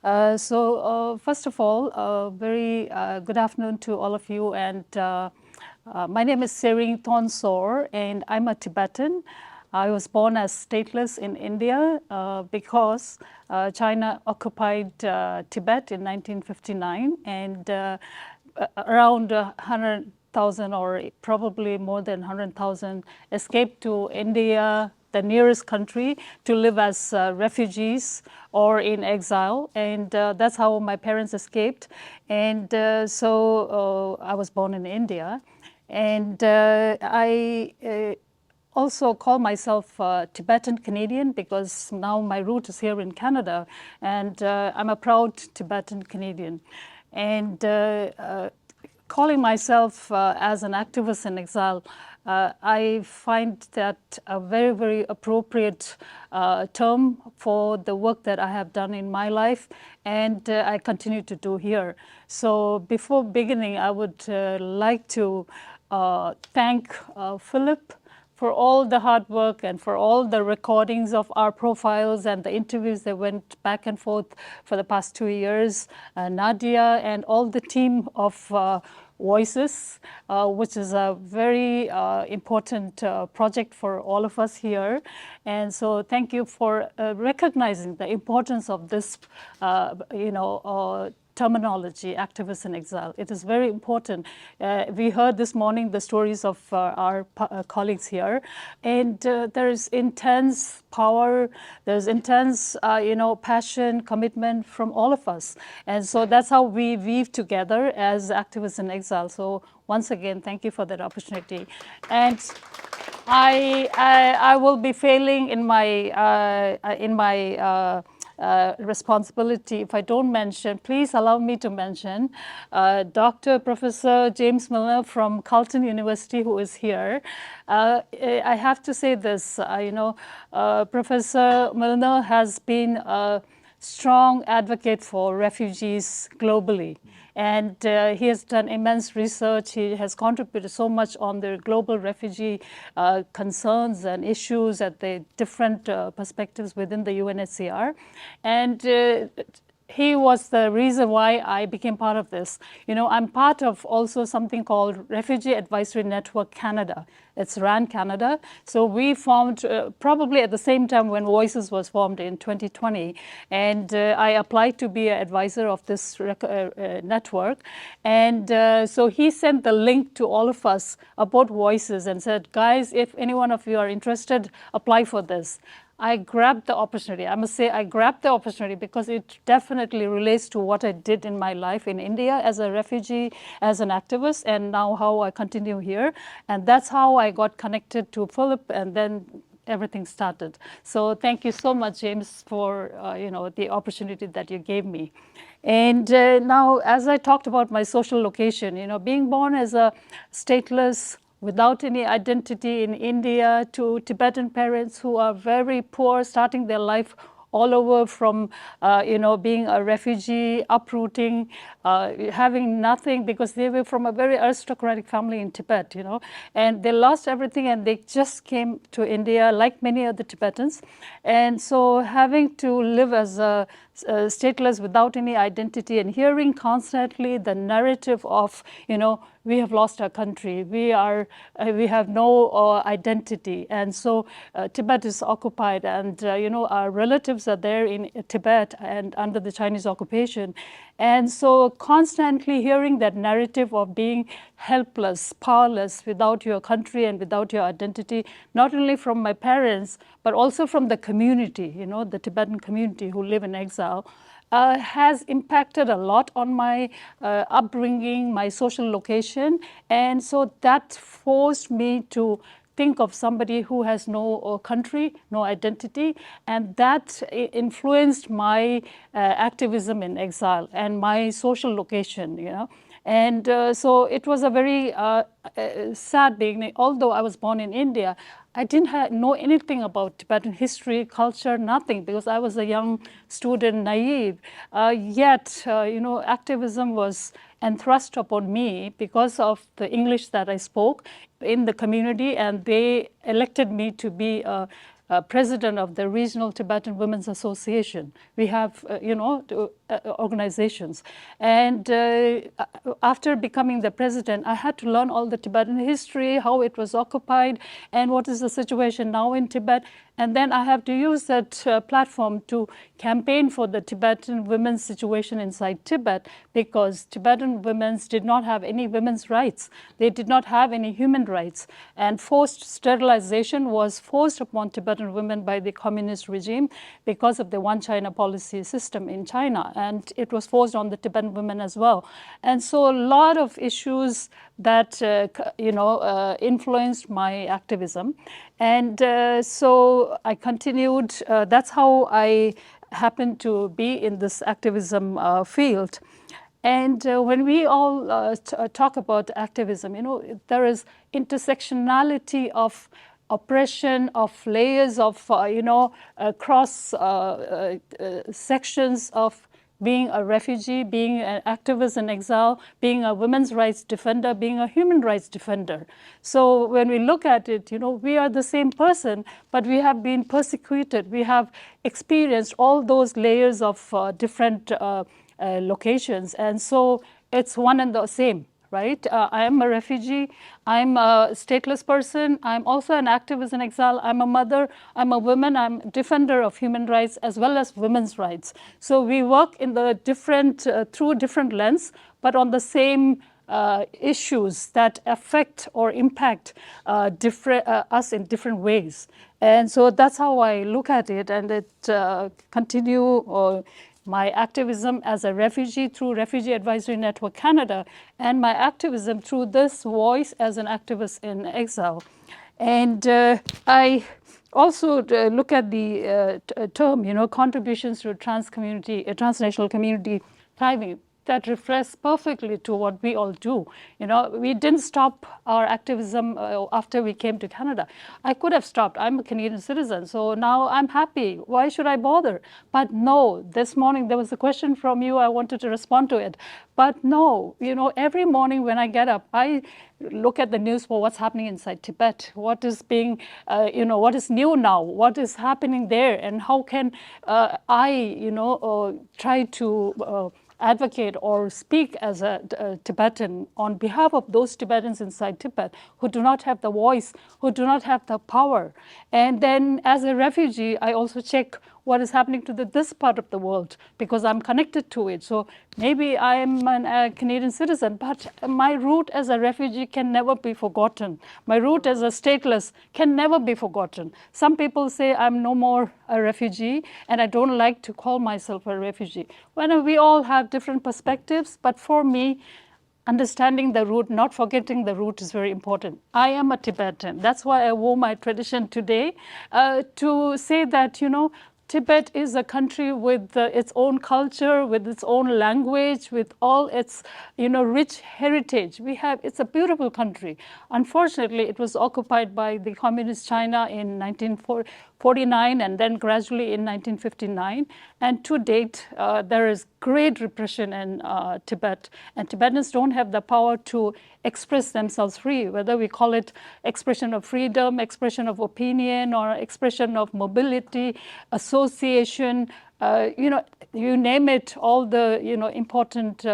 First of all, very good afternoon to all of you. And my name is Tsering Thonsur, and I'm a Tibetan. I was born as stateless in India because China occupied Tibet in 1959, and around 100,000 or probably more than 100,000 escaped to India, the nearest country, to live as refugees or in exile. And that's how my parents escaped. And I was born in India. And I also call myself Tibetan-Canadian because now my root is here in Canada, and I'm a proud Tibetan-Canadian. And calling myself as an activist in exile, I find that a very, very appropriate term for the work that I have done in my life, and I continue to do here. So before beginning, I would like to thank Philip for all the hard work and for all the recordings of our profiles and the interviews that went back and forth for the past 2 years, Nadia and all the team of Voices, which is a very important project for all of us here. And so thank you for recognizing the importance of this, terminology, activists in exile. It is very important. We heard this morning the stories of our colleagues here, and there is intense power, there's intense, passion, commitment from all of us. And so that's how we weave together as activists in exile. So once again, thank you for that opportunity. And I will be failing in my responsibility if I don't mention. Please allow me to mention Dr. Professor James Milner from Carleton University, who is here. I have to say this, Professor Milner has been a strong advocate for refugees globally. And he has done immense research. He has contributed so much on the global refugee concerns and issues at the different perspectives within the UNHCR. And he was the reason why I became part of this. I'm part of also something called Refugee Advisory Network Canada. It's RAN Canada. So we formed probably at the same time when Voices was formed in 2020. And I applied to be an advisor of this network. And so he sent the link to all of us about Voices and said, guys, if any one of you are interested, apply for this. I grabbed the opportunity. I must say I grabbed the opportunity because it definitely relates to what I did in my life in India as a refugee, as an activist, and now how I continue here. And that's how I got connected to Philip, and then everything started. So thank you so much, James, for the opportunity that you gave me. And now, as I talked about my social location, being born as a stateless, without any identity in India, to Tibetan parents who are very poor, starting their life all over from, being a refugee, uprooting, having nothing because they were from a very aristocratic family in Tibet, and they lost everything and they just came to India like many other Tibetans. And so having to live as a stateless without any identity and hearing constantly the narrative of, we have lost our country, we have no identity, and so Tibet is occupied, and our relatives are there in Tibet and under the Chinese occupation. And so constantly hearing that narrative of being helpless, powerless without your country and without your identity, not only from my parents, but also from the community, the Tibetan community who live in exile, has impacted a lot on my upbringing, my social location. And so that forced me to think of somebody who has no country, no identity, and that influenced my activism in exile and my social location, And so it was a very sad beginning. Although I was born in India, I didn't know anything about Tibetan history, culture, nothing, because I was a young student, naive. Yet, activism was entrusted upon me because of the English that I spoke in the community, and they elected me to be president of the Regional Tibetan Women's Association. We have, organizations. And after becoming the president, I had to learn all the Tibetan history, how it was occupied, and what is the situation now in Tibet. And then I have to use that platform to campaign for the Tibetan women's situation inside Tibet, because Tibetan women did not have any women's rights. They did not have any human rights. And forced sterilization was forced upon Tibetan women by the communist regime because of the one China policy system in China. And it was forced on the Tibetan women as well. And so a lot of issues that influenced my activism. And so I continued. That's how I happened to be in this activism field. And when we all talk about activism, there is intersectionality of oppression, of layers of, cross sections of being a refugee, being an activist in exile, being a women's rights defender, being a human rights defender. So when we look at it, we are the same person, but we have been persecuted. We have experienced all those layers of different locations. And so it's one and the same. Right? I am a refugee. I'm a stateless person. I'm also an activist in exile. I'm a mother. I'm a woman. I'm a defender of human rights as well as women's rights. So we work in the different, through different lens, but on the same issues that affect or impact us in different ways. And so that's how I look at it, and it continue my activism as a refugee through Refugee Advisory Network Canada, and my activism through this voice as an activist in exile. And I also look at the term, contributions to transnational community thriving. That reflects perfectly to what we all do. We didn't stop our activism after we came to Canada. I could have stopped. I'm a Canadian citizen, so now I'm happy. Why should I bother? But no, this morning there was a question from you. I wanted to respond to it. But no, every morning when I get up, I look at the news for what's happening inside Tibet. What is being, what is new now? What is happening there? And how can I, try to advocate or speak as a Tibetan on behalf of those Tibetans inside Tibet who do not have the voice, who do not have the power. And then as a refugee, I also check what is happening to this part of the world because I'm connected to it. So maybe I'm a Canadian citizen, but my root as a refugee can never be forgotten. My root as a stateless can never be forgotten. Some people say I'm no more a refugee, and I don't like to call myself a refugee. Well, we all have different perspectives, but for me, understanding the root, not forgetting the root is very important. I am a Tibetan. That's why I wore my tradition today to say that, Tibet is a country with its own culture, with its own language, with all its, rich heritage. It's a beautiful country. Unfortunately, it was occupied by the communist China in 1949 and then gradually in 1959. And to date, there is great repression in Tibet. And Tibetans don't have the power to express themselves free, whether we call it expression of freedom, expression of opinion, or expression of mobility, association, you name it, all the important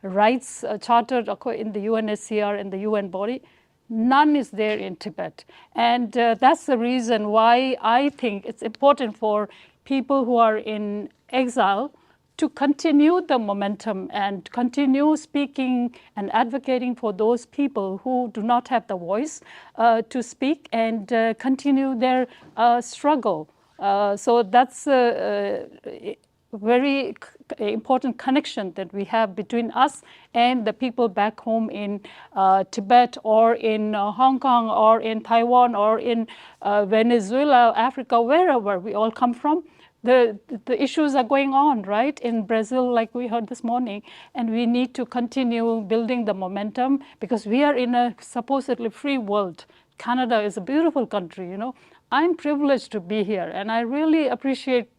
rights chartered in the UNSCR and the UN body. None is there in Tibet. And that's the reason why I think it's important for people who are in exile to continue the momentum and continue speaking and advocating for those people who do not have the voice to speak and continue their struggle. So that's a very important connection that we have between us and the people back home in Tibet or in Hong Kong or in Taiwan or in Venezuela, Africa, wherever we all come from. The issues are going on, right, in Brazil, like we heard this morning, and we need to continue building the momentum because we are in a supposedly free world. Canada is a beautiful country, I'm privileged to be here, and I really appreciate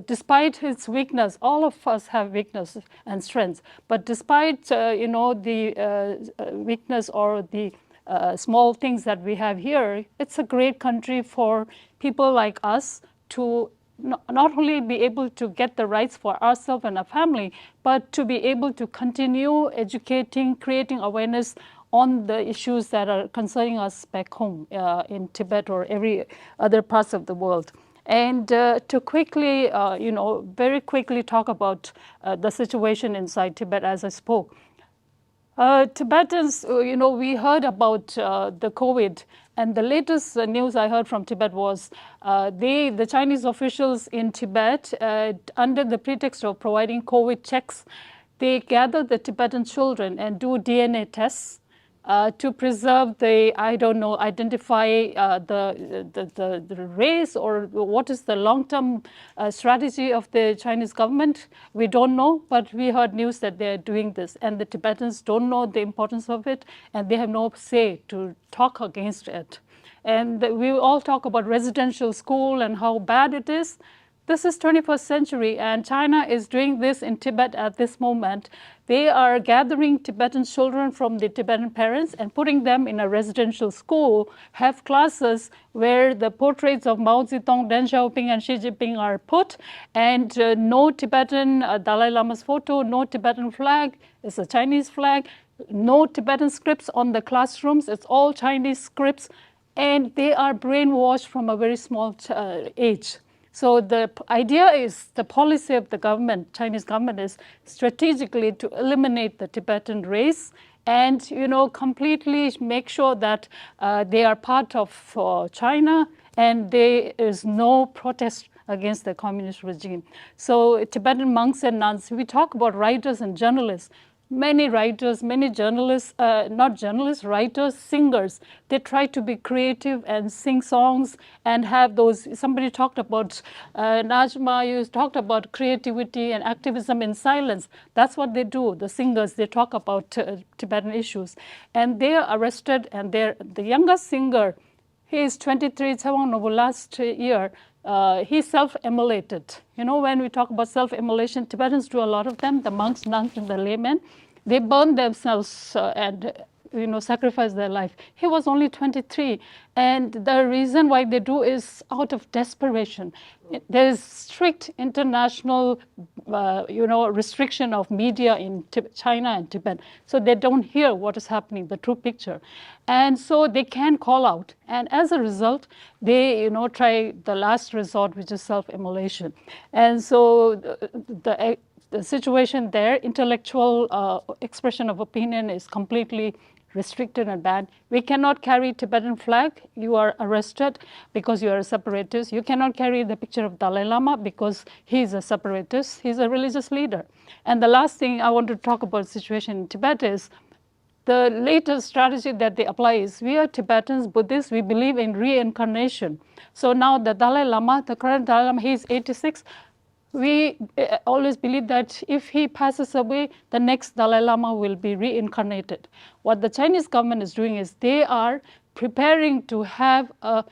despite its weakness, all of us have weakness and strengths, but despite, the weakness or the small things that we have here, it's a great country for people like us to not only be able to get the rights for ourselves and our family, but to be able to continue educating, creating awareness on the issues that are concerning us back home in Tibet or every other parts of the world. And to quickly, very quickly talk about the situation inside Tibet as I spoke. Tibetans, we heard about the COVID, and the latest news I heard from Tibet was the Chinese officials in Tibet, under the pretext of providing COVID checks, they gather the Tibetan children and do DNA tests to preserve identify the race, or what is the long-term strategy of the Chinese government. We don't know, but we heard news that they're doing this, and the Tibetans don't know the importance of it, and they have no say to talk against it. And we all talk about residential school and how bad it is. This is 21st century, and China is doing this in Tibet at this moment. They are gathering Tibetan children from the Tibetan parents and putting them in a residential school, have classes where the portraits of Mao Zedong, Deng Xiaoping, and Xi Jinping are put, and no Tibetan Dalai Lama's photo, no Tibetan flag, it's a Chinese flag, no Tibetan scripts on the classrooms, it's all Chinese scripts, and they are brainwashed from a very small age. So the idea is, the policy of the government, Chinese government, is strategically to eliminate the Tibetan race and completely make sure that they are part of China, and there is no protest against the communist regime. So Tibetan monks and nuns, we talk about writers and journalists. Many writers, many journalists, not journalists, writers, singers, they try to be creative and sing songs and have those, somebody talked about, Najma, you talked about creativity and activism in silence. That's what they do, the singers, they talk about Tibetan issues. And they are arrested, and the youngest singer, he is 23, Tsering Thonsur, last year, he self-immolated. When we talk about self-immolation, Tibetans do a lot of them, the monks, nuns, and the laymen. They burn themselves and sacrifice their life. He was only 23. And the reason why they do is out of desperation. There is strict international restriction of media in China and Tibet. So they don't hear what is happening, the true picture. And so they can call out. And as a result, they try the last resort, which is self-immolation. And so the situation there, intellectual expression of opinion is completely restricted and banned. We cannot carry Tibetan flag. You are arrested because you are a separatist. You cannot carry the picture of Dalai Lama because he is a separatist. He's a religious leader. And the last thing I want to talk about the situation in Tibet is the latest strategy that they apply is, we are Tibetans, Buddhists, we believe in reincarnation. So now the Dalai Lama, the current Dalai Lama, he is 86. We always believe that if he passes away, the next Dalai Lama will be reincarnated. What the Chinese government is doing is they are preparing to have a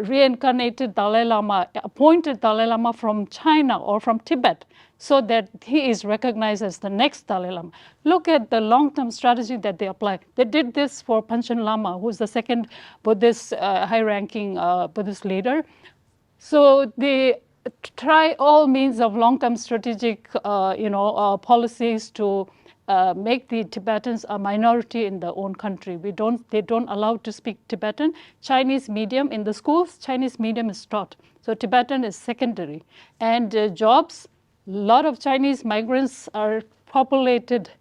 reincarnated Dalai Lama, appointed Dalai Lama from China or from Tibet, so that he is recognized as the next Dalai Lama. Look at the long-term strategy that they apply. They did this for Panchen Lama, who is the second Buddhist, high-ranking Buddhist leader. So they try all means of long-term strategic policies to make the Tibetans a minority in their own country. They don't allow to speak Tibetan. Chinese medium in the schools, Chinese medium is taught. So Tibetan is secondary. And jobs, a lot of Chinese migrants are populated,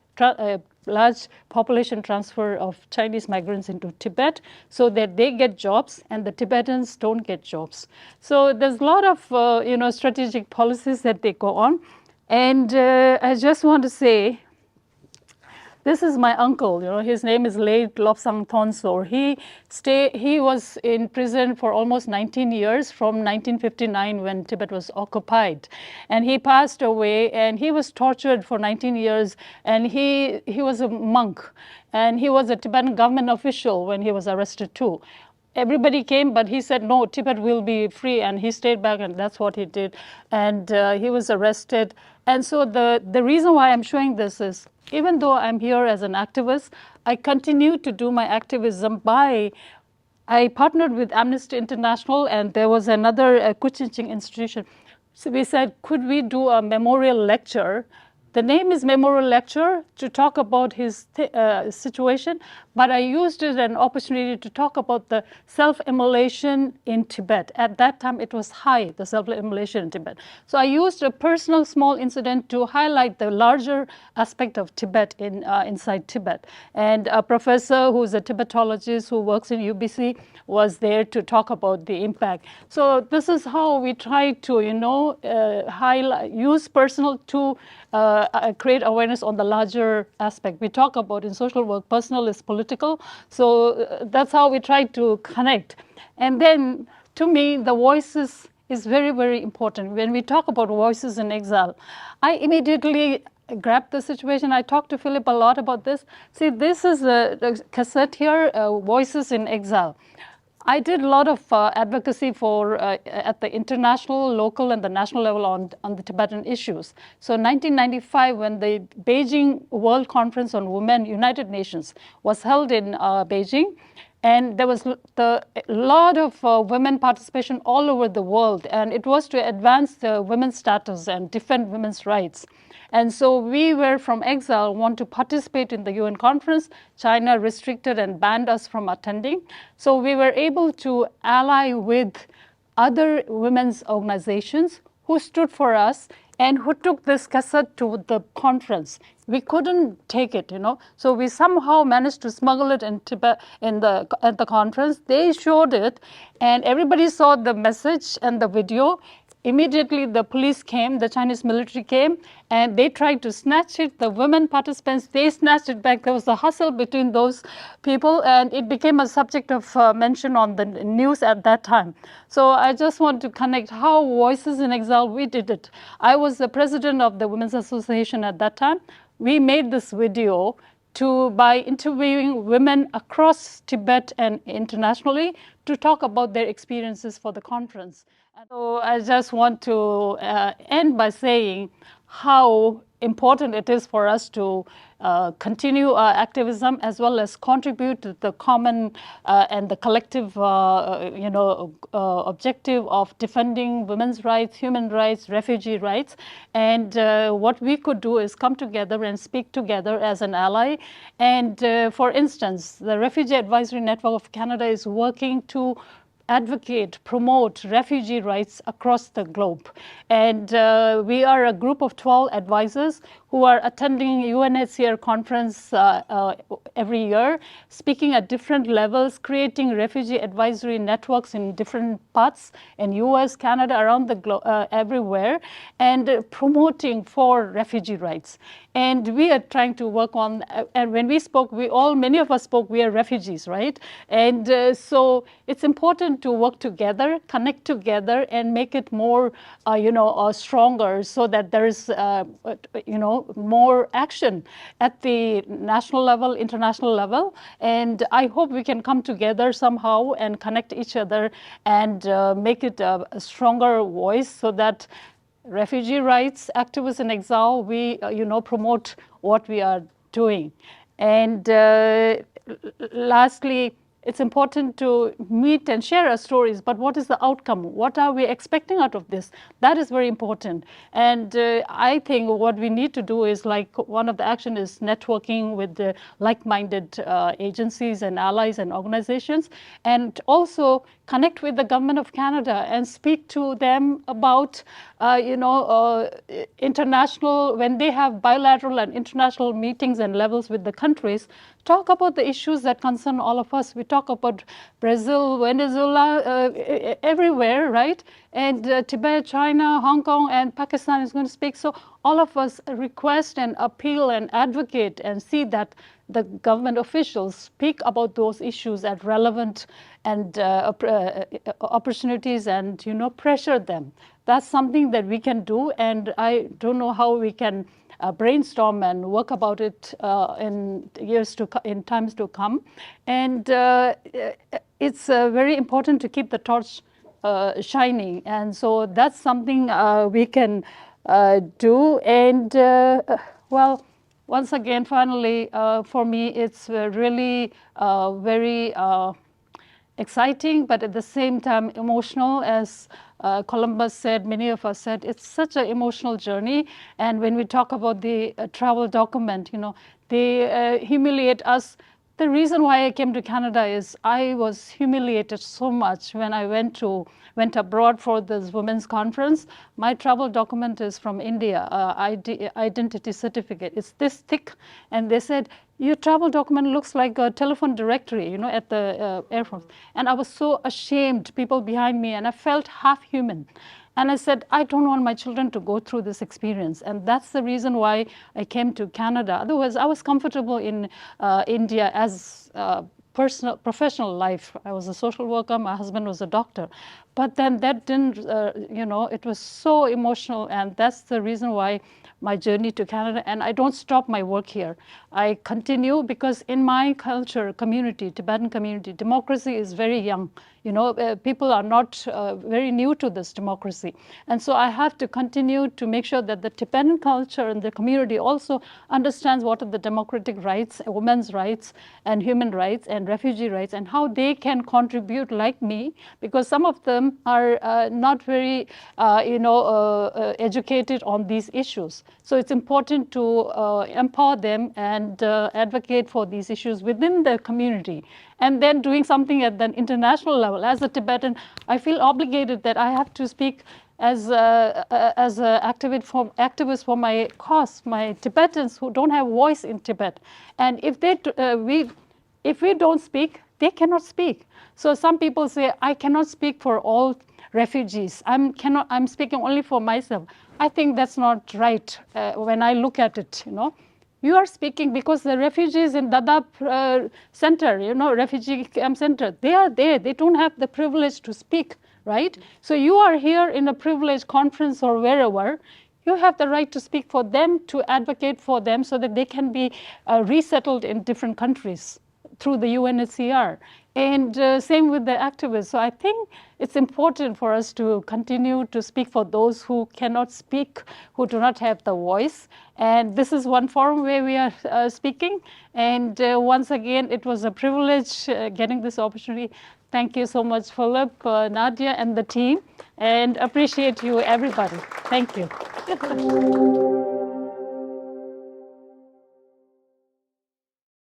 large population transfer of Chinese migrants into Tibet so that they get jobs and the Tibetans don't get jobs. So there's a lot of strategic policies that they go on. And I just want to say, this is my uncle, his name is late Tsering Thonsur. He was in prison for almost 19 years from 1959 when Tibet was occupied. And he passed away, and he was tortured for 19 years, and he was a monk. And he was a Tibetan government official when he was arrested too. Everybody came, but he said, no, Tibet will be free, and he stayed back, and that's what he did. And he was arrested. And so the reason why I'm showing this is, even though I'm here as an activist, I continue to do my activism I partnered with Amnesty International, and there was another Kuching institution. So we said, could we do a memorial lecture? The name is Memorial Lecture to talk about his situation, but I used it as an opportunity to talk about the self-immolation in Tibet. At that time, it was high, the self-immolation in Tibet. So I used a personal small incident to highlight the larger aspect of Tibet inside Tibet. And a professor who's a Tibetologist who works in UBC was there to talk about the impact. So this is how we try to, highlight, use personal to create awareness on the larger aspect. We talk about in social work, personal is political. So that's how we try to connect. And then, to me, the voices is very, very important. When we talk about voices in exile, I immediately grabbed the situation. I talked to Philip a lot about this. See, this is a cassette here, Voices in Exile. I did a lot of advocacy for at the international, local, and the national level on the Tibetan issues. So 1995, when the Beijing World Conference on Women, United Nations, was held in Beijing, and there was a lot of women participation all over the world, and it was to advance the women's status and defend women's rights. And so we were from exile, want to participate in the UN conference. China restricted and banned us from attending. So we were able to ally with other women's organizations who stood for us and who took this cassette to the conference. We couldn't take it, So we somehow managed to smuggle it in Tibet at the conference. They showed it, and everybody saw the message and the video. Immediately, the police came, the Chinese military came, and they tried to snatch it. The women participants, they snatched it back. There was a hustle between those people, and it became a subject of mention on the news at that time. So I just want to connect how Voices in Exile, we did it. I was the president of the Women's Association at that time. We made this video by interviewing women across Tibet and internationally to talk about their experiences for the conference. So I just want to end by saying how important it is for us to continue our activism as well as contribute to the common and the collective, objective of defending women's rights, human rights, refugee rights. And what we could do is come together and speak together as an ally. And for instance, the Refugee Advisory Network of Canada is working to advocate, promote refugee rights across the globe. And we are a group of 12 advisors who are attending UNHCR conference every year, speaking at different levels, creating refugee advisory networks in different parts in US, Canada, around the globe, everywhere, and promoting for refugee rights. And we are trying to work on, and when we spoke, many of us spoke, we are refugees, right? And so it's important to work together, connect together, and make it more, stronger so that there is, more action at the national level, international level. And I hope we can come together somehow and connect each other and make it a stronger voice so that refugee rights activists in exile, we promote what we are doing. And lastly, it's important to meet and share our stories, but what is the outcome? What are we expecting out of this? That is very important. And I think what we need to do is, like, one of the action is networking with the like-minded agencies and allies and organizations, and also connect with the government of Canada and speak to them about, international, when they have bilateral and international meetings and levels with the countries, talk about the issues that concern all of us. We talk about Brazil, Venezuela, everywhere, right? And Tibet, China, Hong Kong, and Pakistan is going to speak. So all of us request and appeal and advocate and see that the government officials speak about those issues at relevant and opportunities and, pressure them. That's something that we can do, and I don't know how we can brainstorm and work about it in times to come. And it's very important to keep the torch shining, and so that's something we can do. And well, once again, finally, for me, it's really very exciting, but at the same time emotional, as Columbus said, many of us said, it's such an emotional journey. And when we talk about the travel document, they humiliate us. The reason why I came to Canada is I was humiliated so much when I went abroad for this women's conference. My travel document is from India, identity certificate. It's this thick, and they said, your travel document looks like a telephone directory, at the Air Force. And I was so ashamed, people behind me, and I felt half human. And I said, I don't want my children to go through this experience. And that's the reason why I came to Canada. Otherwise, I was comfortable in India as professional life. I was a social worker. My husband was a doctor. But then that didn't, it was so emotional. And that's the reason why my journey to Canada. And I don't stop my work here. I continue because in my culture, community, Tibetan community, democracy is very young. People are not very new to this democracy. And so I have to continue to make sure that the Tibetan culture and the community also understands what are the democratic rights, women's rights, and human rights, and refugee rights, and how they can contribute like me, because some of them are not very, educated on these issues. So it's important to empower them and advocate for these issues within the community. And then doing something at the international level. As a Tibetan, I feel obligated that I have to speak as an activist for my cause, my Tibetans who don't have voice in Tibet. And if we don't speak, they cannot speak. So some people say, I cannot speak for all refugees. I'm speaking only for myself. I think that's not right when I look at it, You are speaking because the refugees in Dadaab center, refugee camp center, they are there. They don't have the privilege to speak, right? So you are here in a privileged conference or wherever. You have the right to speak for them, to advocate for them so that they can be resettled in different countries through the UNHCR. And same with the activists. So I think it's important for us to continue to speak for those who cannot speak, who do not have the voice. And this is one forum where we are speaking. And once again, it was a privilege getting this opportunity. Thank you so much, Philip, Nadia, and the team. And appreciate you, everybody. Thank you.